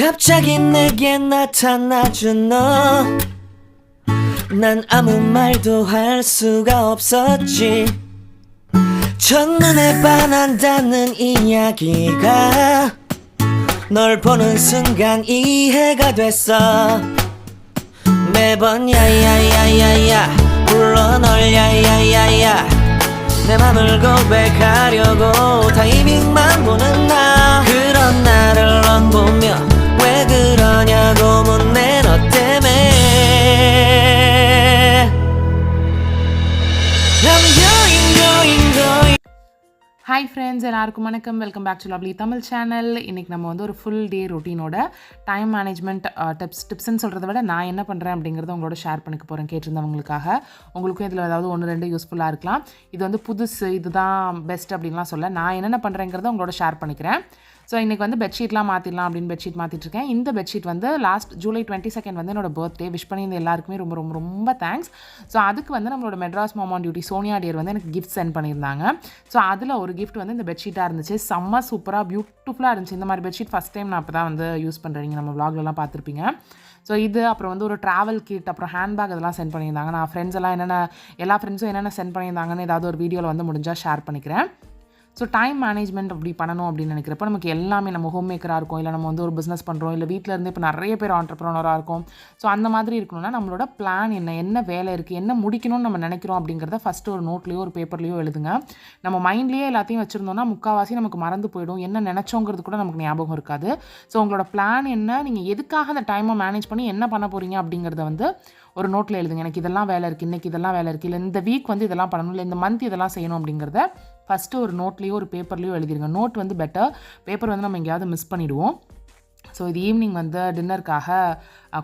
갑자기 내게 나타나준 너 난 아무 말도 할 수가 없었지 첫눈에 반한다는 이야기가 널 보는 순간 이해가 됐어 매번 야야야야야 불러 널 야야야야 내 맘을 고백하려고 타이밍만 보는 나 그런 나를 넌 보며 왜 그러냐고 묻네 너 때문에 I'm going Hi friends, எல்லாருக்கும் வணக்கம். Welcome back to lovely Tamil channel. இன்றைக்கி நம்ம வந்து ஒரு ஃபுல் டே ரொட்டீனோட டைம் மேனேஜ்மெண்ட் டிப்ஸ்ன்னு சொல்கிறத விட நான் என்ன பண்ணுறேன் அப்படிங்கிறத உங்களோட ஷேர் பண்ணிக்க போகிறேன் கேட்டிருந்தவங்களுக்காக. உங்களுக்கும் இதில் ஏதாவது 1-2 யூஸ்ஃபுல்லாக இருக்கலாம். இது வந்து புதுசு, இதுதான் பெஸ்ட் அப்படின்லாம் சொல்ல நான் என்னென்ன பண்ணுறேங்கிறத உங்களோட ஷேர் பண்ணிக்கிறேன். ஸோ இன்றைக்கி வந்து பெட்ஷீட்லாம் மாற்றிடலாம் அப்படின்னு பெட்ஷீட் மாற்றிட்டுருக்கேன். இந்த பெட்ஷீட் வந்து லாஸ்ட் ஜூலை 22 வந்து என்னோட பர்த்டே. விஷ் பண்ணியிருந்த எல்லாருக்குமே ரொம்ப ரொம்ப ரொம்ப தேங்க்ஸ். ஸோ அதுக்கு வந்து நம்மளோட மெட்ராஸ் மாம் ஆன் டியூட்டி சோனியா டியர் வந்து எனக்கு கிஃப்ட் சென்ட் பண்ணியிருந்தாங்க. ஸோ அதில் ஒரு கிஃப்ட் வந்து இந்த பெட்ஷீட்டாக இருந்துச்சு. செம்ம சூப்பராக பியூட்டிஃபுல்லாக இருந்துச்சு. இந்த மாதிரி பெட்ஷீட் ஃபஸ்ட் டைம் நான் இப்போ தான் வந்து யூஸ் பண்ணுறேன். நீங்கள் நம்ம vlogலலாம் பார்த்துருப்பீங்க. ஸோ இது அப்புறம் வந்து ஒரு ட்ராவல் கிட், அப்புறம் ஹேண்ட்பேக் இதெல்லாம் சென்ட் பண்ணியிருந்தாங்க. நான் ஃப்ரெண்ட்ஸ் எல்லாம் எல்லா ஃப்ரெண்ட்ஸும் என்னென்ன சென்ட் பண்ணியிருந்தாங்கன்னு ஏதாவது ஒரு வீடியோவில் வந்து முடிஞ்சால் ஷேர் பண்ணிக்கிறேன். ஸோ டைம் மேனேஜ்மெண்ட் அப்படி பண்ணணும் அப்படின்னு நினைக்கிறப்ப நமக்கு எல்லாமே நம்ம ஹோம் மேக்கராக இருக்கும், இல்லை நம்ம வந்து ஒரு பிஸ்னஸ் பண்ணுறோம், இல்லை வீட்டில் இருந்து இப்போ நிறைய பேர் ஆண்டர்ப்ரனராக இருக்கும். ஸோ அந்த மாதிரி இருக்கணும்னா நம்மளோட பிளான் என்ன வேலை இருக்குது, என்ன முடிக்கணும்னு நம்ம நினைக்கிறோம் அப்படிங்கிறத ஃபஸ்ட்டு ஒரு நோட்லேயோ ஒரு பேப்பர்லேயோ எழுதுங்க. நம்ம மைண்ட்லேயே எல்லாத்தையும் வச்சுருந்தோம்னா முக்கால்வாசி நமக்கு மறந்து போயிடும். என்ன நினச்சோங்கிறது கூட நமக்கு ஞாபகம் இருக்காது. ஸோ உங்களோட பிளான் என்ன, நீங்கள் எதுக்காக அந்த டைமை மேனேஜ் பண்ணி என்ன பண்ண போகிறீங்க அப்படிங்கிறத வந்து ஒரு நோட்டில் எழுதுங்க. எனக்கு இதெல்லாம் வேலை இருக்குது, இன்றைக்கி இதெல்லாம் வேலை இருக்குது, இல்லை இந்த வீக் வந்து இதெல்லாம் பண்ணணும், இல்லை இந்த மந்த் இதெல்லாம் செய்யணும் அப்படிங்கிறத ஃபஸ்ட்டு ஒரு நோட்லேயோ ஒரு பேப்பர்லேயோ எழுதிடுங்க. நோட் வந்து பெட்டர், பேப்பர் வந்து நம்ம எங்கேயாவது மிஸ் பண்ணிவிடுவோம். ஸோ இது ஈவினிங் வந்து டின்னருக்காக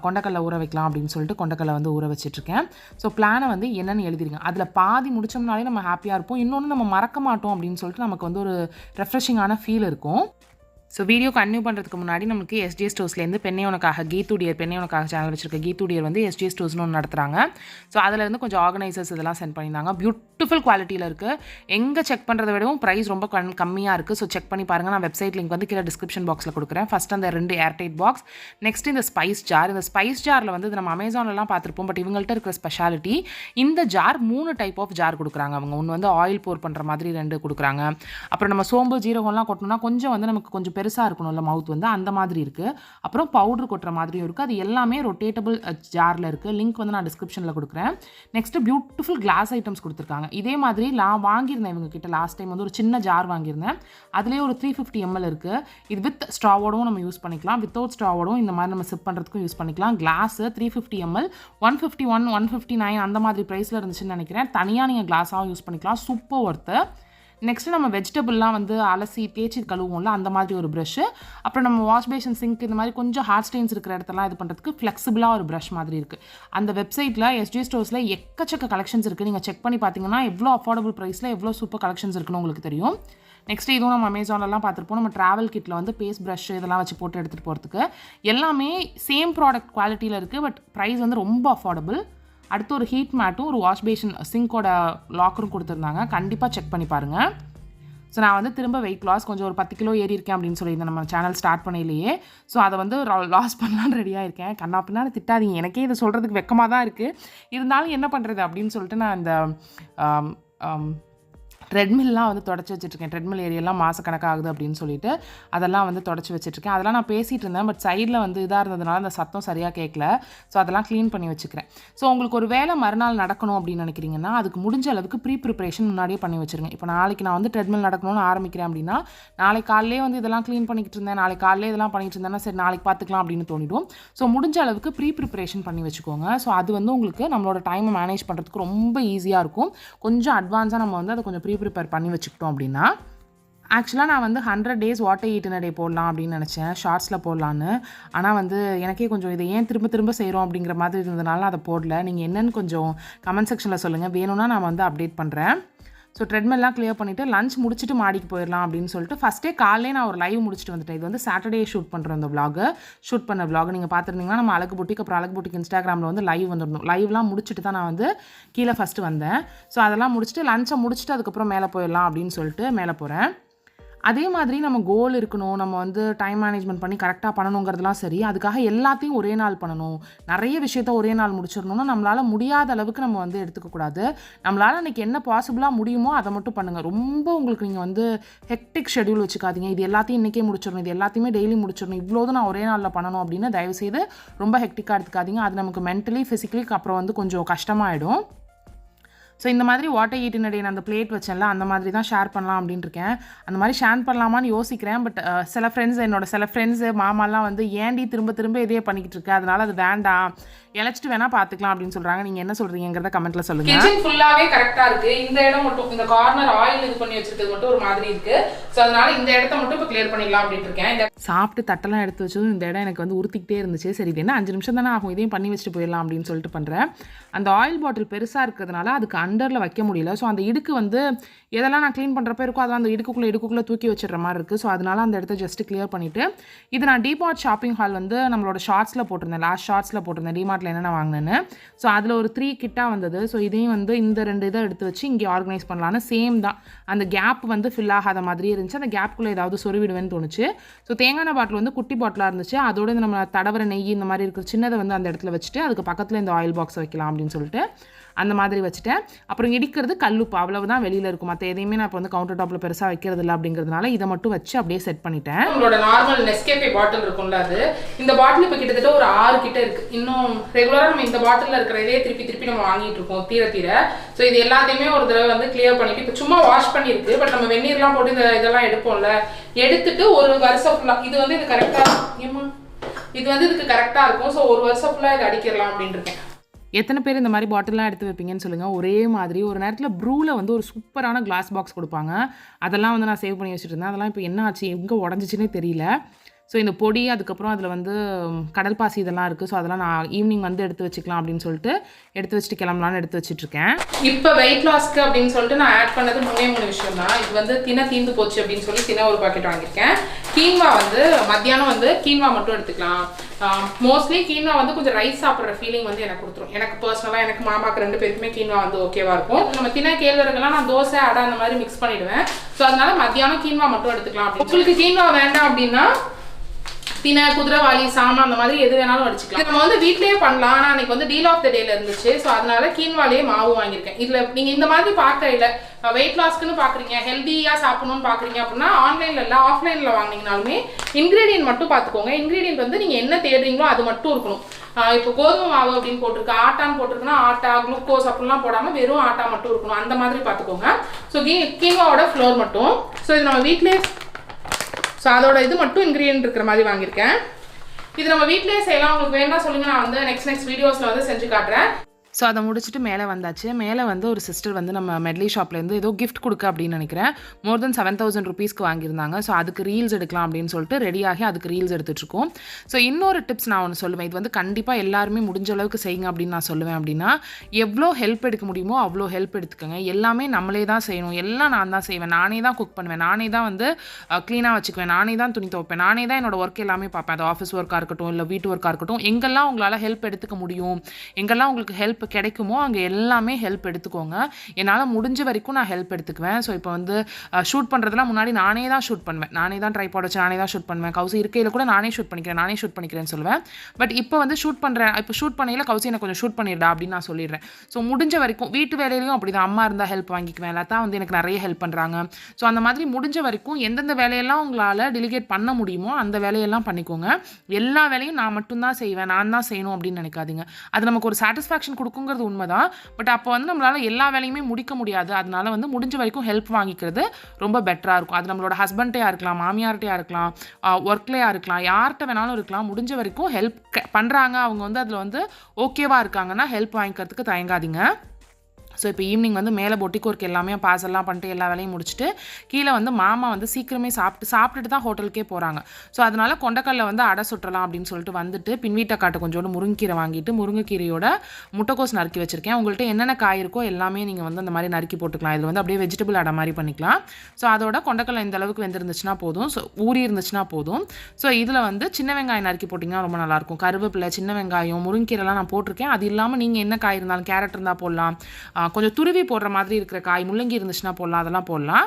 கொண்டக்கடலை ஊற வைக்கலாம் அப்படின்னு சொல்லிட்டு கொண்டக்கடலை வந்து ஊற வச்சிட்ருக்கேன். ஸோ பிளானை வந்து என்னென்னு எழுதிடுங்க. அதில் பாதி முடிச்சோம்னாலே நம்ம ஹாப்பியாக இருப்போம். இன்னொன்று நம்ம மறக்க மாட்டோம் அப்படின்னு சொல்லிட்டு நமக்கு வந்து ஒரு ரெஃப்ரெஷிங்கான ஃபீல் இருக்கும். ஸோ வீடியோ கன்டினியூ பண்ணுறதுக்கு முன்னாடி நமக்கு எஸ்ஜே ஸ்டோர்ஸ்லேருந்து பெண்ணே உனக்காக பெண்ணே உனக்காக சேனல் வச்சிருக்க கீத்துடியர் வந்து எஸ்ஜே ஸ்டோர்ஸ்னு ஒன்று நடத்துகிறாங்க. ஸோ அதிலேருந்து கொஞ்சம் ஆர்கனைசர்ஸ் இதெல்லாம் சென்ட் பண்ணியிருந்தாங்க. பியூட்டிஃபுல் குவாலிட்டியில் இருக்குது. எங்கே செக் பண்ணுறத விடவும் ப்ரைஸ் ரொம்ப கம்மியாக இருக்குது. ஸோ செக் பண்ணி பாருங்கள். நான் வெப்சைட் லிங்க் வந்து கீழே டிஸ்கிரிப்ஷன் பாக்ஸில் கொடுக்குறேன். ஃபஸ்ட் அந்த 2 ஏர்டைட் பாக்ஸ், நெக்ஸ்ட் இந்த ஸ்பைஸ் ஜார். இந்த ஸ்பைஸ் ஜாரில் வந்து நம்ம அமேசான்லலாம் பார்த்துருப்போம், பட் இவங்கள்ட்ட இருக்கிற ஸ்பெஷாலிட்டி இந்த ஜார் 3 டைப் ஆஃப் ஜார் கொடுக்குறாங்க அவங்க. ஒன்று வந்து ஆயில் போர் பண்ணுற மாதிரி 2 கொடுக்குறாங்க. அப்புறம் நம்ம சோம்பு ஜீரகம்லாம் கொட்டணும்னா கொஞ்சம் வந்து நமக்கு கொஞ்சம் பெருசாக இருக்கணும் இல்லை மவுத் வந்து, அந்த மாதிரி இருக்குது. அப்புறம் பவுடர் கொட்டுற மாதிரியும் இருக்குது. அது எல்லாமே ரொட்டேட்டபிள் ஜாரில் இருக்குது. லிங்க் வந்து நான் டிஸ்கிரிப்ஷனில் கொடுக்குறேன். நெக்ஸ்ட்டு பியூட்டிஃபுல் கிளாஸ் ஐட்டம்ஸ் கொடுத்துருக்காங்க. இதே மாதிரி நான் வாங்கியிருந்தேன் இவங்க கிட்ட லாஸ்ட் டைம் வந்து ஒரு சின்ன ஜார் வாங்கியிருந்தேன். அதுலேயே ஒரு 350 ml இருக்குது. இது வித் ஸ்ட்ராவோடும் நம்ம யூஸ் பண்ணிக்கலாம், வித்தவுட் ஸ்ட்ராவோடும் இந்த மாதிரி நம்ம சிப் பண்ணுறதுக்கும் யூஸ் பண்ணிக்கலாம். கிளாஸு 350 ml 151 159 அந்த மாதிரி ப்ரைஸில் இருந்துச்சுன்னு நினைக்கிறேன். தனியாக நீங்கள் கிளாஸாகவும் யூஸ் பண்ணிக்கலாம். Super worth. நெக்ஸ்ட்டு நம்ம வெஜிடபிள்லாம் வந்து அலசி தேய்ச்சி கழுவுவோம்ல, அந்த மாதிரி ஒரு ப்ரஷ்ஷு. அப்புறம் நம்ம வாஷ் பேஷன் சிங்க் இந்த மாதிரி கொஞ்சம் ஹார்ட் ஸ்டெயின்ஸ் இருக்கிற இடத்தெல்லாம் இது பண்ணுறதுக்கு ஃப்ளெக்சிபிளாக ஒரு ப்ரஷ் மாதிரி இருக்குது. அந்த வெப்சைட்டில் எஸ்ஜே ஸ்டோர்ஸில் எக்கச்சக்க கலெக்ஷன்ஸ் இருக்குது. நீங்கள் செக் பண்ணி பார்த்தீங்கன்னா எவ்வளோ அஃபோர்டபுள் ப்ரைஸில் எவ்வளோ சூப்பர் கலெக்ஷன்ஸ் இருக்குன்னு உங்களுக்கு தெரியும். நெக்ஸ்ட் இதுவும் நம்ம அமேசான்லலாம் பார்த்துருப்போம். நம்ம ட்ராவல் கிட்டில் வந்து பேஸ்ட் ப்ரஷ் இதெல்லாம் வச்சு போட்டு எடுத்துகிட்டு போகிறதுக்கு எல்லாமே சேம் ப்ராடக்ட் குவாலிட்டியில் இருக்குது. பட் ப்ரைஸ் வந்து ரொம்ப அஃபோர்டபுள். அடுத்து ஒரு ஹீட் மேட்டும் ஒரு வாஷ் பேஷன் சிங்கோட லாக்கரும் கொடுத்துருந்தாங்க. கண்டிப்பாக செக் பண்ணி பாருங்கள். ஸோ நான் வந்து திரும்ப வெயிட் லாஸ் கொஞ்சம் ஒரு 10 கிலோ ஏறி இருக்கேன் அப்படின்னு சொல்லியிருந்தேன் நம்ம சேனல் ஸ்டார்ட் பண்ணலையே. ஸோ அதை வந்து லாஸ் பண்ணலான்னு ரெடியாக இருக்கேன். கண்ணா பின்னாடி திட்டாதீங்க, எனக்கே இதை சொல்கிறதுக்கு வெக்கமாக தான் இருக்குது. இருந்தாலும் என்ன பண்ணுறது அப்படின்னு சொல்லிட்டு நான் இந்த ட்ரெட்மில்லாம் வந்து தொடச்சி வச்சுட்ருக்கேன். ட்ரெட்மில் ஏரியெல்லாம் மாதக்கணக்காகுது அப்படின்னு சொல்லிட்டு அதெல்லாம் வந்து தொடச்சி வச்சுட்ருக்கேன். அதெல்லாம் நான் பேசிகிட்டு இருந்தேன், பட் சைடில் வந்து இதாக இருந்ததுனால அந்த சத்தம் சரியாக கேட்கல. ஸோ அதெல்லாம் க்ளீன் பண்ணி வச்சுக்கிறேன். ஸோ உங்களுக்கு ஒரு வேலை மறுநாள் நடக்கணும் அப்படின்னு நினைக்கிறீங்கன்னா அதுக்கு முடிஞ்ச அளவுக்கு ப்ரிப்ரேஷன் முன்னாடியே பண்ணி வச்சுருங்க. இப்போ நாளைக்கு நான் வந்து ட்ரெட்மில் நடக்கணும்னு ஆரம்பிக்கிறேன் அப்படின்னா நாளைக்கு காலையிலே வந்து இதெல்லாம் க்ளீன் பண்ணிக்கிட்டு இருந்தேன், நாளைக்கு காலையிலே இதெல்லாம் பண்ணிட்டு இருந்தேன்னா சரி நாளைக்கு பார்த்துக்கலாம் அப்படின்னு தோணிடும். ஸோ முடிஞ்ச அளவுக்கு ப்ரிப்ரேஷன் பண்ணி வச்சுக்கோங்க. ஸோ அது வந்து உங்களுக்கு நம்மளோட டைமை மேனேஜ் பண்ணுறதுக்கு ரொம்ப ஈஸியாக இருக்கும். கொஞ்சம் அட்வான்ஸாக நம்ம வந்து அதை கொஞ்சம் ப்ரிப்பேர் பண்ணி வச்சுக்கிட்டோம் அப்படின்னா. ஆக்சுவலாக நான் வந்து 100 days what I eat in a day போடலாம் அப்படின்னு நினச்சேன், ஷார்ட்ஸில் போடலான்னு. ஆனால் வந்து எனக்கே கொஞ்சம் இதை ஏன் திரும்ப செய்கிறோம் அப்படிங்கிற மாதிரி இருந்ததுனால அதை போடல. நீங்கள் என்னென்னு கொஞ்சம் கமெண்ட் செக்ஷனில் சொல்லுங்கள், வேணும்னா நான் வந்து அப்டேட் பண்ணுறேன். ஸோ ட்ரெட்மெல்லாம் கிளியர் பண்ணிவிட்டு லஞ்ச் முடிச்சுட்டு மாடிக்கு போயிடலாம் அப்படின்னு சொல்லிட்டு ஃபஸ்ட்டே காலையிலே நான் ஒரு லைவ் முடிச்சுட்டு வந்துட்டேன். இது வந்து சாட்டர்டே ஷூட் பண்ணுறேன். இந்த ஷூட் பண்ண விலாக் நீங்கள் பார்த்துருந்தீங்கன்னா நம்ம அழகு புட்டிக் அப்புறம் அழகு புட்டிக் இன்ஸ்டாகிராமில் வந்து லைவ் வந்துருந்தோம். லைவ்லாம் முடிச்சுட்டு தான் நான் வந்து கீழே ஃபஸ்ட்டு வந்தேன். ஸோ அதெல்லாம் முடிச்சுட்டு லஞ்சை முடிச்சுட்டு அதுக்கப்புறம் மேலே போயிடலாம் அப்படின்னு சொல்லிட்டு மேலே போகிறேன். அதே மாதிரி நம்ம கோல் இருக்கணும், நம்ம வந்து டைம் மேனேஜ்மெண்ட் பண்ணி கரெக்டாக பண்ணணுங்கிறதுலாம் சரி. அதுக்காக எல்லாத்தையும் ஒரே நாள் பண்ணணும், நிறைய விஷயத்த ஒரே நாள் முடிச்சிடணும்னா நம்மளால் முடியாத அளவுக்கு நம்ம வந்து எடுத்துக்கக்கூடாது. நம்மளால் அன்றைக்கி என்ன பாசிபிளாக முடியுமோ அதை மட்டும் பண்ணுங்கள். ரொம்ப உங்களுக்கு நீங்கள் வந்து ஹெக்டிக் ஷெட்யூல் வச்சுக்காதீங்க. இது எல்லாத்தையும் இன்றைக்கே முடிச்சிடணும், இது எல்லாத்தையுமே டெய்லி முடிச்சிடணும், இவ்வளோது நான் ஒரே நாளில் பண்ணணும் அப்படின்னு தயவுசெய்து ரொம்ப ஹெக்டிக்காக எடுத்துக்காதீங்க. அது நமக்கு மென்டலி ஃபிசிக்கலி அப்புறம் வந்து கொஞ்சம் கஷ்டமாயிடும். ஸோ இந்த மாதிரி வாட்டர் ஈட்டினுடைய நான் அந்த பிளேட் வச்சேன்ல, அந்த மாதிரி தான் ஷேர் பண்ணலாம் அப்படின்ட்டு இருக்கேன். அந்த மாதிரி ஷேர் பண்ணலாமான்னு யோசிக்கிறேன். பட் சில ஃப்ரெண்ட்ஸு மாமாலாம் வந்து ஏன்டி திரும்ப திரும்ப இதே பண்ணிக்கிட்டு இருக்கு, அதனால அது வேண்டாம், இழைச்சிட்டு வேணா பார்த்துக்கலாம் அப்படின்னு சொல்கிறாங்க. நீங்கள் என்ன சொல்கிறீங்கிறத கமெண்ட்டில் சொல்லுங்கள். கிச்சன் ஃபுல்லாகவே கரெக்டாக இருக்குது. இந்த இடம் மட்டும், இந்த கார்னர் ஆயில் இது பண்ணி வச்சுருக்கிறது மட்டும் ஒரு மாதிரி இருக்குது. ஸோ அதனால இந்த இடத்த மட்டும் இப்போ கிளியர் பண்ணிடலாம் அப்படின்ட்டு இருக்கேன். இந்த சாப்பிட்டு தட்டெல்லாம் எடுத்து வச்சதும் இந்த இடம் எனக்கு வந்து உறுத்திக்கிட்டே இருந்துச்சு. சரி இது என்ன 5 நிமிஷம் தானே ஆகும், இதையும் பண்ணி வச்சுட்டு போயிடலாம் அப்படின்னு சொல்லிட்டு பண்ணுறேன். அந்த ஆயில் பாட்டில் பெருசாக இருக்கிறதுனால அதுக்கு அண்டரில் வைக்க முடியல. ஸோ அந்த இடுக்கு வந்து எதெல்லாம் நான் க்ளீன் பண்ணுறப்ப இருக்கோ அதெல்லாம் அந்த இடுக்குள்ளே தூக்கி வச்சிடுற மாதிரி இருக்குது. ஸோ அதனால் அந்த இடத்த ஜஸ்ட்டு கிளியர் பண்ணிவிட்டு, இது நான் டிமார்ட் ஷாப்பிங் ஹால் வந்து நம்மளோட ஷார்ட்ஸில் போட்டிருந்தேன், லாஸ்ட் ஷார்ட்ஸில் போட்டிருந்தேன் டிமார்ட்டில் என்னென்ன வாங்கினேன்னு. ஸோ அதில் ஒரு 3 கிட்டாக வந்தது. ஸோ இதையும் வந்து இந்த 2 இதை எடுத்து வச்சு இங்கே ஆர்கனைஸ் பண்ணலான்னு. சேம் தான், அந்த கேப் வந்து ஃபில் ஆகாத மாதிரியே இருந்துச்சு. அந்த கேப்புக்குள்ளே ஏதாவது சொருவிடுவேன்னு தோணுச்சு. ஸோ தேங்காய் பாட்டில் வந்து குட்டி பாட்டிலாக இருந்துச்சு. அதோட நம்ம தடவர நெய் இந்த மாதிரி இருக்கிற சின்னதை வந்து அந்த இடத்துல வச்சுட்டு அதுக்கு பக்கத்தில் இந்த ஆயில் பாக்ஸ் வைக்கலாம் அப்படின்னு சொல்லிட்டு அந்த மாதிரி வச்சுட்டேன். அப்புறம் இடிக்கிறது கல்லுப்பு அவ்வளவு தான் வெளியில் இருக்கும், மற்ற எதையுமே நான் இப்போ வந்து கவுண்டர் டாப்பில் பெருசாக வைக்கிறது இல்லை அப்படிங்கிறதுனால இதை மட்டும் வச்சு அப்படியே செட் பண்ணிட்டேன். உங்களோட நார்மல் நெஸ்கேஃபே பாட்டில் இருக்கும்ல, அது இந்த பாட்டில் இப்போ கிட்டத்தட்ட ஒரு 6 கிட்ட இருக்குது. இன்னும் ரெகுலராக நம்ம இந்த பாட்டிலில் இருக்கிற இதே திருப்பி நம்ம வாங்கிட்டு இருக்கோம் தீர. ஸோ இது எல்லாத்தையுமே ஒரு தடவை வந்து கிளியர் பண்ணிட்டு இப்போ சும்மா வாஷ் பண்ணியிருக்கு. பட் நம்ம வெந்நீர்லாம் போட்டு இதெல்லாம் எடுப்போம்ல, எடுத்துட்டு ஒரு வருஷம் ஃபுல்லாக இது வந்து இது இதுக்கு கரெக்டாக இருக்கும். ஸோ ஒரு வருஷம் ஃபுல்லாக இதை அடிக்கிடலாம் அப்படின்னு இருக்கேன். எத்தனை பேர் இந்த மாதிரி பாட்டில்லாம் எடுத்து வைப்பீங்கன்னு சொல்லுங்கள். ஒரே மாதிரி ஒரு நேரத்தில் ப்ரூவில் வந்து ஒரு சூப்பரான கிளாஸ் பாக்ஸ் கொடுப்பாங்க, அதெல்லாம் வந்து நான் சேவ் பண்ணி வச்சுட்டு இருந்தேன். அதெல்லாம் இப்போ என்ன ஆச்சு, எங்கே உடஞ்சிச்சின்னே தெரியல. ஸோ இந்த பொடி, அதுக்கப்புறம் அதில் வந்து கடல் பாசி இதெல்லாம் இருக்குது. ஸோ அதெல்லாம் நான் ஈவினிங் வந்து எடுத்து வச்சுக்கலாம் அப்படின்னு சொல்லிட்டு எடுத்து வச்சுட்டு கிளம்பலான்னு எடுத்து வச்சுட்ருக்கேன். இப்போ வெயிட் லாஸ்க்கு அப்படின்னு சொல்லிட்டு நான் ஆட் பண்ணது 3 விஷயம் தான். இது வந்து தீந்து போச்சு அப்படின்னு சொல்லி ஒரு பாக்கெட் வாங்கியிருக்கேன். கீன்வா வந்து மத்தியானம் வந்து கீன்வா மட்டும் எடுத்துக்கலாம். மோஸ்ட்லி கீன்வா வந்து கொஞ்சம் ரைஸ் சாப்பிட்ற ஃபீலிங் வந்து எனக்கு கொடுத்துரும். எனக்கு பர்சனலாக எனக்கு மாமாக்கு 2 பேருக்குமே கீன்வா வந்து ஓகேவா இருக்கும். நம்ம கேழ்வரகுலாம் நான் தோசை அடை அந்த மாதிரி மிக்ஸ் பண்ணிவிடுவேன். ஸோ அதனால மத்தியானம் கீன்வா மட்டும் எடுத்துக்கலாம். உங்களுக்கு கீன்வா வேண்டாம் அப்படின்னா தினை, குதிரைவாளி, சாமா அந்த மாதிரி எது வேணாலும் அடிச்சுக்கலாம். நம்ம வந்து வீட்லயே பண்ணலாம். ஆனால் அன்னைக்கு வந்து டீல் ஆஃப் த டேல இருந்துச்சு. ஸோ அதனால கீன்வாலேயே மாவு வாங்கியிருக்கேன். இதில் நீங்கள் இந்த மாதிரி பார்க்கல வெயிட் லாஸ்க்குன்னு பார்க்குறீங்க, ஹெல்த்தியாக சாப்பிடணும்னு பார்க்குறீங்க அப்படின்னா ஆன்லைனில் இல்லை ஆஃப்லைனில் வாங்கினீங்கனாலுமே இன்க்ரீடியன்ட் மட்டும் பார்த்துக்கோங்க. இன்க்ரீடியன்ட் வந்து நீங்கள் என்ன தேடுறீங்களோ அது மட்டும் இருக்கணும். இப்போ கோதுமை மாவு அப்படின்னு போட்டிருக்கு, ஆட்டான்னு போட்டிருக்குன்னா ஆட்டா, குளுக்கோஸ் அப்படிலாம் போடாமல் வெறும் ஆட்டா மட்டும் இருக்கணும். அந்த மாதிரி பார்த்துக்கோங்க. ஸோ கீன்வாவோட ஃப்ளோர் மட்டும். ஸோ இது நம்ம வீட்டிலே, ஸோ அதோட இது மட்டும் இன்க்ரீடியன்ட் இருக்கிற மாதிரி வாங்கியிருக்கேன். இது நம்ம வீட்டிலே செய்யலாம். உங்களுக்கு வேணா சொல்லுங்கள், நான் வந்து நெக்ஸ்ட் வீடியோஸில் வந்து செஞ்சு காட்டுறேன். ஸோ அதை முடிச்சுட்டு மேலே வந்தாச்சு. மேலே வந்து ஒரு சிஸ்டர் வந்து நம்ம மெட்லி ஷாப்லேருந்து ஏதோ கிஃப்ட் கொடுக்க அப்படின்னு நினைக்கிறேன். மோர் தென் 7,000 rupeesக்கு வாங்கியிருந்தாங்க. ஸோ அதுக்கு ரீல்ஸ் எடுக்கலாம் அப்படின்னு சொல்லிட்டு ரெடியாகி அதுக்கு ரீல்ஸ் எடுத்துகிட்ருக்கோம். ஸோ இன்னொரு டிப்ஸ் நான் ஒன்று சொல்லுவேன், இது வந்து கண்டிப்பாக எல்லாருமே முடிஞ்ச அளவுக்கு செய்யுங்க அப்படின்னு நான் சொல்லுவேன். அப்படின்னா எவ்வளோ ஹெல்ப் எடுக்க முடியுமோ அவ்வளோ ஹெல்ப் எடுத்துக்கோங்க. எல்லாமே நம்மளே தான் செய்யணும், எல்லாம் நான் தான் செய்வேன், நானே தான் குக் பண்ணுவேன், நானே தான் வந்து க்ளீனாக வச்சுக்குவேன், நானே தான் துணி துவைப்பேன், நானே தான் என்னோடய ஒர்க் எல்லாமே பார்ப்பேன். அது ஆஃபீஸ் ஒர்க்காக இருக்கட்டும் இல்லை வீட்டு ஒர்க்காக இருக்கட்டும், எங்கெல்லாம் உங்களால் ஹெல்ப் எடுத்துக்க முடியும், எங்கெல்லாம் உங்களுக்கு ஹெல்ப் கிடைக்குமோ அங்கே எல்லாமே ஹெல்ப் எடுத்துக்கோங்க. என்னால் முடிஞ்ச வரைக்கும் நான் ஹெல்ப் எடுத்துக்குவேன். ஸோ இப்போ வந்து ஷூட் பண்ணுறதுலாம் முன்னாடி நானே தான் ஷூட் பண்ணுவேன், நானே தான் ட்ரைபாட் வச்சு நானே தான் ஷூட் பண்ணுவேன். கவுசி இருக்கையில் கூட நானே ஷூட் பண்ணிக்கிறேன்னு சொல்லுவேன். பட் இப்போ வந்து ஷூட் பண்ணையில் கவுசி எனக்கு கொஞ்சம் ஷூட் பண்ணிடா அப்படின்னு நான் சொல்லிடுறேன். ஸோ முடிஞ்ச வரைக்கும் வீட்டு வேலையிலையும் அப்படி தான், அம்மா இருந்தால் ஹெல்ப் வாங்கிக்குவேன், லதா வந்து எனக்கு நிறைய ஹெல்ப் பண்ணுறாங்க. ஸோ அந்த மாதிரி முடிஞ்ச வரைக்கும் எந்தெந்த வேலையெல்லாம் உங்களால் டெலிகேட் பண்ண முடியுமோ அந்த வேலையெல்லாம் பண்ணிக்கோங்க. எல்லா வேலையும் நான் மட்டும்தான் செய்வேன், நான் தான் செய்யணும் அப்படின்னு நினைக்காதீங்க. அது நமக்கு ஒரு சாட்டிஸ்ஃபேக்ஷன் கொடுக்குங்கிறது உண்மைதான். பட் அப்போ வந்து நம்மளால் எல்லா வேலையுமே முடிக்க முடியாது. அதனால வந்து முடிஞ்ச வரைக்கும் ஹெல்ப் வாங்கிக்கிறது ரொம்ப பெட்டராக இருக்கும். அது நம்மளோட ஹஸ்பண்ட்டையாக இருக்கலாம், மாமியார்ட்டையாக இருக்கலாம், ஒர்க்லையாக இருக்கலாம், யார்கிட்ட வேணாலும் இருக்கலாம். முடிஞ்ச வரைக்கும் ஹெல்ப் பண்ணுறாங்க, அவங்க வந்து அதில் வந்து ஓகேவாக இருக்காங்கன்னா ஹெல்ப் வாங்கிக்கிறதுக்கு தயங்காதீங்க. ஸோ இப்போ ஈவினிங் வந்து மேலே பொட்டிக் ஒர்க் எல்லாமே பார்சல்லாம் பண்ணிட்டு எல்லா வேலையும் முடிச்சுட்டு கீழே வந்து மாமா வந்து சீக்கிரமே சாப்பிட்டுட்டு தான் ஹோட்டலுக்கே போகிறாங்க. ஸோ அதனால் கொண்டக்கல்ல வந்து அடை சுட்டலாம் அப்படின்னு சொல்லிட்டு வந்துட்டு பின்வீட்டக்காட்டு கொஞ்சோண்டு முருங்கீரை வாங்கிட்டு முருங்கைக்கீரையோட முட்டைக்கோஸ் நறுக்கி வச்சுருக்கேன். உங்கள்கிட்ட என்னென்ன காய் இருக்கோ எல்லாமே நீங்கள் வந்து அந்த மாதிரி நறுக்கி போட்டுக்கலாம். இதில் வந்து அப்படியே வெஜிடபிள் அடை மாதிரி பண்ணிக்கலாம். ஸோ அதோட கொண்டக்கல்ல இந்த அளவுக்கு வெந்திருந்துச்சுன்னா போதும், ஸோ ஊறி இருந்துச்சுன்னா போதும். ஸோ இதில் வந்து சின்ன வெங்காயம் நறுக்கி போட்டிங்கன்னா ரொம்ப நல்லாயிருக்கும். கருவேப்பிலை, சின்ன வெங்காயம், முருங்கீரைலாம் நான் போட்டிருக்கேன். அது இல்லாமல் நீங்கள் என்ன காய் இருந்தாலும், கேரட் இருந்தால் போடலாம், கொஞ்சம் துருவி போடுற மாதிரி இருக்கிற காய், முள்ளங்கி இருந்துச்சுன்னா போடலாம், அதெல்லாம் போடலாம்.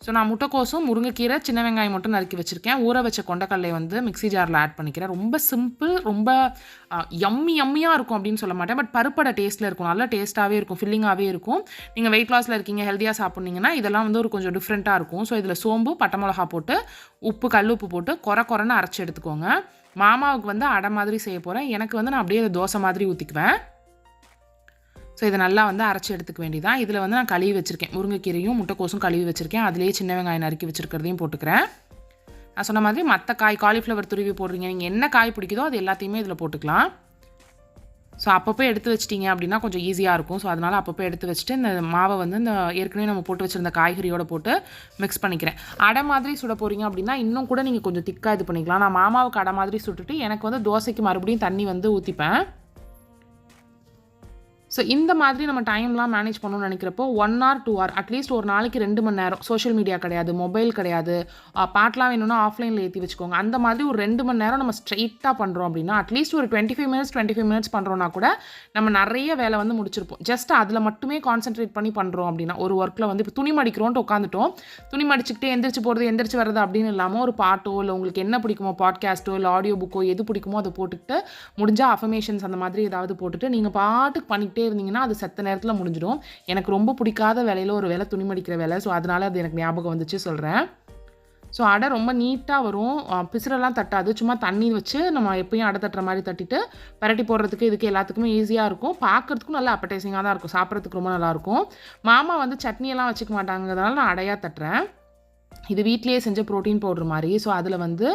ஸோ நான் முட்டைக்கோசும் முருங்கைக்கீரை சின்ன வெங்காயம் மட்டும் நறுக்கி வச்சுருக்கேன். ஊற வச்ச கொண்டக்கடலை வந்து மிக்ஸி ஜாரில் ஆட் பண்ணிக்கிறேன். ரொம்ப சிம்பிள், ரொம்ப யம்மியாக இருக்கும் அப்படின்னு சொல்ல மாட்டேன். பட் பருப்படை டேஸ்ட்டில் இருக்கும், நல்லா டேஸ்ட்டாகவே இருக்கும், ஃபில்லிங்காகவே இருக்கும். நீங்கள் வெயிட் லாஸில் இருக்கீங்க, ஹெல்த்தியாக சாப்பிட்னீங்கன்னா இதெல்லாம் வந்து ஒரு கொஞ்சம் டிஃப்ரெண்ட்டாக இருக்கும். ஸோ இதில் சோம்பு, பட்டை மிளகா போட்டு உப்பு, கல் உப்பு போட்டு கொரன்னு அரைச்சி எடுத்துக்கோங்க. மாமாவுக்கு வந்து அடை மாதிரி செய்ய போகிறேன். எனக்கு வந்து நான் அப்படியே தோசை மாதிரி ஊற்றிக்குவேன். ஸோ இதை நல்லா வந்து அரைச்சி எடுத்துக்க வேண்டியதான். இதில் வந்து நான் கழுவி வச்சுருக்கேன், முருங்கைக்கீரையும் முட்டைக்கோசும் கழுவி வச்சுருக்கேன். அதிலேயே சின்ன வெங்காயம் நறுக்கி வச்சுருக்கிறதையும் போட்டுக்கிறேன். நான் சொன்ன மாதிரி மற்ற காய், காலிஃப்ளவர் துருவி போடுறீங்க, நீங்கள் என்ன காய் பிடிக்குதோ அது எல்லாத்தையுமே இதில் போட்டுக்கலாம். ஸோ அப்பப்போ எடுத்து வச்சிட்டிங்க அப்படின்னா கொஞ்சம் ஈஸியாக இருக்கும். ஸோ அதனால் அப்பப்போ எடுத்து வச்சுட்டு இந்த மாவை வந்து இந்த ஏற்கனவே நம்ம போட்டு வச்சுருந்த காய்கறியோடு போட்டு மிக்ஸ் பண்ணிக்கிறேன். அடை மாதிரி சுட போகிறீங்க அப்படின்னா இன்னும் கூட நீங்கள் கொஞ்சம் திக்காக இது பண்ணிக்கலாம். நான் மாமாவுக்கு அடை மாதிரி சுட்டுட்டு எனக்கு வந்து தோசைக்கு மறுபடியும் தண்ணி வந்து ஊற்றிப்பேன். ஸோ இந்த மாதிரி நம்ம டைம்லாம் மேனேஜ் பண்ணணும்னு நினைக்கிறப்போ 1 hour 2 hour அட்லீஸ்ட் ஒரு நாளைக்கு 2 மணி நேரம் சோஷியல் மீடியா கிடையாது, மொபைல் கிடையாது, பாட்டெலாம் வேணும்னா ஆஃப்லைனில் ஏற்றி வச்சுக்கோங்க. அந்த மாதிரி ஒரு 2 மணி நேரம் நம்ம ஸ்ட்ரெயிட்டாக பண்ணுறோம் அப்படின்னா அட்லீஸ்ட் ஒரு 25 minutes பண்ணுறோன்னா கூட நம்ம நிறைய வேலை வந்து முடிச்சிருப்போம். ஜஸ்ட் அதில் மட்டுமே கான்சென்ட்ரேட் பண்ணி பண்ணுறோம் அப்படின்னா ஒரு ஒர்க்கில் வந்து இப்போ துணி மடிக்கிறோன்ட்டு உட்காந்துட்டோம், துணி மடிச்சுக்கிட்டே எந்திரிச்சு போகிறது எந்திரிச்சு வர்றது அப்படின்னு இல்லாமல் ஒரு பாட்டோ இல்லை உங்களுக்கு என்ன பிடிக்குமோ பாட்காஸ்ட்டோ இல்லை ஆடியோ புக்கோ எது பிடிக்குமோ அதை போட்டுக்கிட்டு முடிஞ்சால் அஃபர்மேஷன்ஸ் அந்த மாதிரி ஏதாவது போட்டுட்டு நீங்கள் பாட்டுக்கு பண்ணிக்கிட்டே இருந்தீங்கன்னா அது செத்த நேரத்தில் முடிஞ்சிடும். எனக்கு ரொம்ப பிடிக்காத வேலையில் ஒரு வேலை துணி மடிக்கிற வேலை. ஸோ அதனால் அது எனக்கு ஞாபகம் வந்துச்சு சொல்கிறேன். ஸோ அடை ரொம்ப நீட்டாக வரும், பிசுரெல்லாம் தட்டாது. சும்மா தண்ணி வச்சு நம்ம எப்பயும் அடை தட்டுற மாதிரி தட்டிட்டு பரட்டி போடுறதுக்கு இதுக்கு எல்லாத்துக்குமே ஈஸியாக இருக்கும். பார்க்குறதுக்கும் நல்லா அப்படைசிங்காக தான் இருக்கும், சாப்பிட்றதுக்கு ரொம்ப நல்லாயிருக்கும். மாமா வந்து சட்னியெல்லாம் வச்சுக்க மாட்டாங்கிறதுனால நான் அடையாக தட்டுறேன். இது வீட்லேயே செஞ்ச ப்ரோட்டீன் பவுடர் மாதிரி. ஸோ அதில் வந்து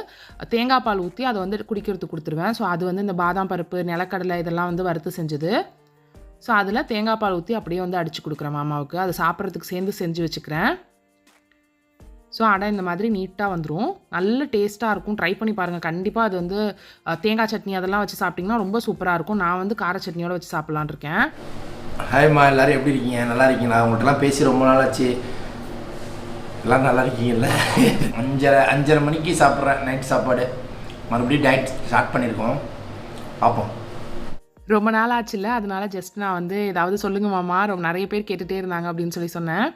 தேங்காய் பால் ஊற்றி அதை வந்து குடிக்கிறதுக்கு கொடுத்துருவேன். ஸோ அது வந்து இந்த பாதாம் பருப்பு, நிலக்கடலை இதெல்லாம் வந்து வறுத்து செஞ்சது. ஸோ அதில் தேங்காய் பால் ஊற்றி அப்படியே வந்து அடித்து கொடுக்குறேன் மாமாவுக்கு. அதை சாப்பிட்றதுக்கு சேர்ந்து செஞ்சு வச்சுக்கிறேன். ஸோ அடை இந்த மாதிரி நீட்டாக வந்துடும், நல்ல டேஸ்ட்டாக இருக்கும். ட்ரை பண்ணி பாருங்கள் கண்டிப்பாக. அது வந்து தேங்காய் சட்னி அதெல்லாம் வச்சு சாப்பிட்டிங்கன்னா ரொம்ப சூப்பராக இருக்கும். நான் வந்து கார சட்னியோடு வச்சு சாப்பிட்லான்னு இருக்கேன். ஹாய்மா, எல்லோரும் எப்படி இருக்கீங்க? நல்லா இருக்கீங்களா? உங்கள்கிட்டலாம் பேசி ரொம்ப நாள் ஆச்சு. எல்லோரும் நல்லா இருக்கீங்கல்ல? 5:30 மணிக்கு சாப்பிட்றேன் நைட் சாப்பாடு. மறுபடியும் டயட் ஸ்டார்ட் பண்ணியிருக்கோம், பார்ப்போம். ரொம்ப நாள் ஆச்சுல்ல, அதனால ஜஸ்ட் நான் வந்து ஏதாவது சொல்லுங்க மாமா, ரொம்ப நிறைய பேர் கேட்டுகிட்டே இருந்தாங்க அப்படின்னு சொன்னேன்.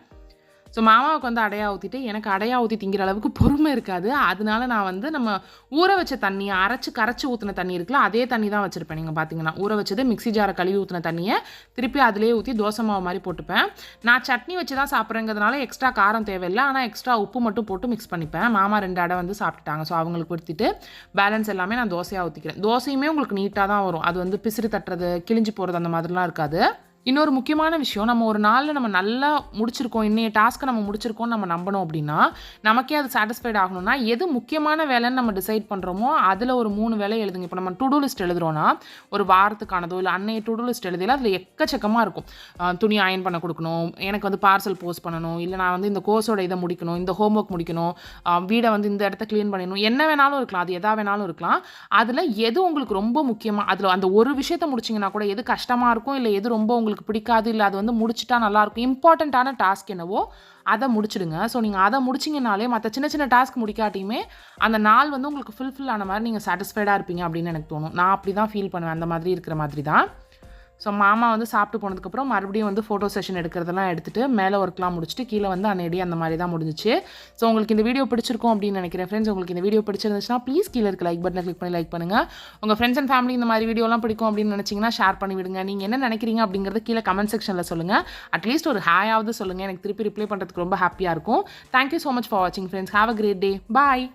ஸோ மாமாவுக்கு வந்து அடையா ஊற்றிட்டு எனக்கு அடையா ஊற்றி திங்கிற அளவுக்கு பொறுமை இருக்காது. அதனால நான் வந்து நம்ம ஊற வச்ச தண்ணியை கரைச்சி ஊற்றின தண்ணி இருக்குல்ல, அதே தண்ணி தான் வச்சுருப்பேன். நீங்கள் பார்த்தீங்கன்னா ஊற வச்சது மிக்ஸி ஜாரை கழுவி ஊற்றின தண்ணியை திருப்பி அதிலே ஊற்றி தோசை மாவு மாதிரி போட்டுப்பேன். நான் சட்னி வச்சு தான் சாப்பிட்றேங்கிறதுனால எக்ஸ்ட்ரா காரம் தேவையில்லை, ஆனால் எக்ஸ்ட்ரா உப்பு மட்டும் போட்டு மிக்ஸ் பண்ணிப்பேன். மாமா 2 அடை வந்து சாப்பிட்டுட்டாங்க. ஸோ அவங்களுக்கு கொடுத்துட்டு பேலன்ஸ் எல்லாமே நான் தோசையாக ஊற்றிக்கிறேன். தோசையுமே உங்களுக்கு நீட்டாக தான் வரும், அது வந்து பிசிறு தட்டுறது கிழிஞ்சு போகிறது அந்த மாதிரிலாம் இருக்காது. இன்னொரு முக்கியமான விஷயம், நம்ம ஒரு நாளில் நம்ம நல்லா முடிச்சிருக்கோம், இன்னைய டாஸ்க்கை நம்ம முடிச்சிருக்கோம்னு நம்ம நம்பணும் அப்படின்னா நமக்கே அது சாட்டிஸ்ஃபைட் ஆகணும்னா எது முக்கியமான வேலைன்னு நம்ம டிசைட் பண்ணுறோமோ அதில் ஒரு 3 வேலை எழுதுங்க. இப்போ நம்ம டு டூ லிஸ்ட் எழுதுறோன்னா ஒரு வாரத்துக்கானதோ இல்லை அன்னைய டு டூ லிஸ்ட் எழுதியில் அதில் எக்கச்சக்கமாக இருக்கும். துணி அயன் பண்ண கொடுக்கணும், எனக்கு வந்து பார்சல் போஸ்ட் பண்ணணும், இல்லை நான் வந்து இந்த கோர்ஸோட இதை முடிக்கணும், இந்த ஹோம் ஒர்க் முடிக்கணும், வீடை வந்து இந்த இடத்த க்ளீன் பண்ணணும், என்ன வேணாலும் இருக்கலாம், அது எதா வேணாலும் இருக்கலாம். அதில் எது உங்களுக்கு ரொம்ப முக்கியமாக அதில் அந்த ஒரு விஷயத்தை முடிச்சிங்கன்னா கூட எது கஷ்டமாக இருக்கும் இல்லை எது ரொம்ப உங்களுக்கு பிடிக்காது இல்லை அது வந்து முடிச்சிட்டா நல்லாயிருக்கும் இம்பார்ட்டண்ட்டான டாஸ்க் என்னவோ அதை முடிச்சிடுங்க. ஸோ நீங்கள் அதை முடிச்சிங்கனாலே மற்ற சின்ன சின்ன டாஸ்க் முடிக்காட்டியுமே அந்த நாள் வந்து உங்களுக்கு ஃபுல்ஃபில் ஆன மாதிரி நீங்கள் சாட்டிஸ்ஃபைடாக இருப்பீங்க அப்படின்னு எனக்கு தோணும். நான் அப்படி தான் ஃபீல் பண்ணுவேன், அந்த மாதிரி இருக்கிற மாதிரி தான். ஸோ மாமா வந்து சாப்பிட்டு போனதுக்கப்புறம் மறுபடியும் வந்து ஃபோட்டோ செஷன் எடுக்கிறதெல்லாம் எடுத்துகிட்டு மேலே ஒர்க்லாம் முடிச்சுட்டு கீழே வந்து அன்னைடி அந்த மாதிரி தான் முடிஞ்சிச்சு. ஸோ உங்களுக்கு இந்த வீடியோ பிடிச்சிருக்கும் அப்படின்னு நினைக்கிறேன் ஃப்ரெண்ட்ஸ். உங்களுக்கு இந்த வீடியோ பிடிச்சிருந்துச்சுன்னா ப்ளீஸ் கீழே இருக்க லைக் பட்டனை கிளிக் பண்ணி லைக் பண்ணுங்கள். உங்கள் ஃப்ரெண்ட்ஸ் அண்ட் ஃபேமிலி இந்த மாதிரி வீடியோலாம் பிடிக்கும் அப்படின்னு நினச்சிங்கன்னா ஷேர் பண்ணி விடுங்க. நீங்கள் என்ன நினைக்கிறீங்க அப்படிங்கிறது கீழே கமெண்ட் செக்ஷனில் சொல்லுங்கள். அட்லீஸ்ட் ஒரு ஹாயாவது சொல்லுங்கள், எனக்கு திருப்பி ரிப்ளை பண்ணுறதுக்கு ரொம்ப ஹாப்பியாக இருக்கும். தேங்க்யூ ஸோ மச் ஃபார் வாட்சிங் friends. Have a great day. Bye.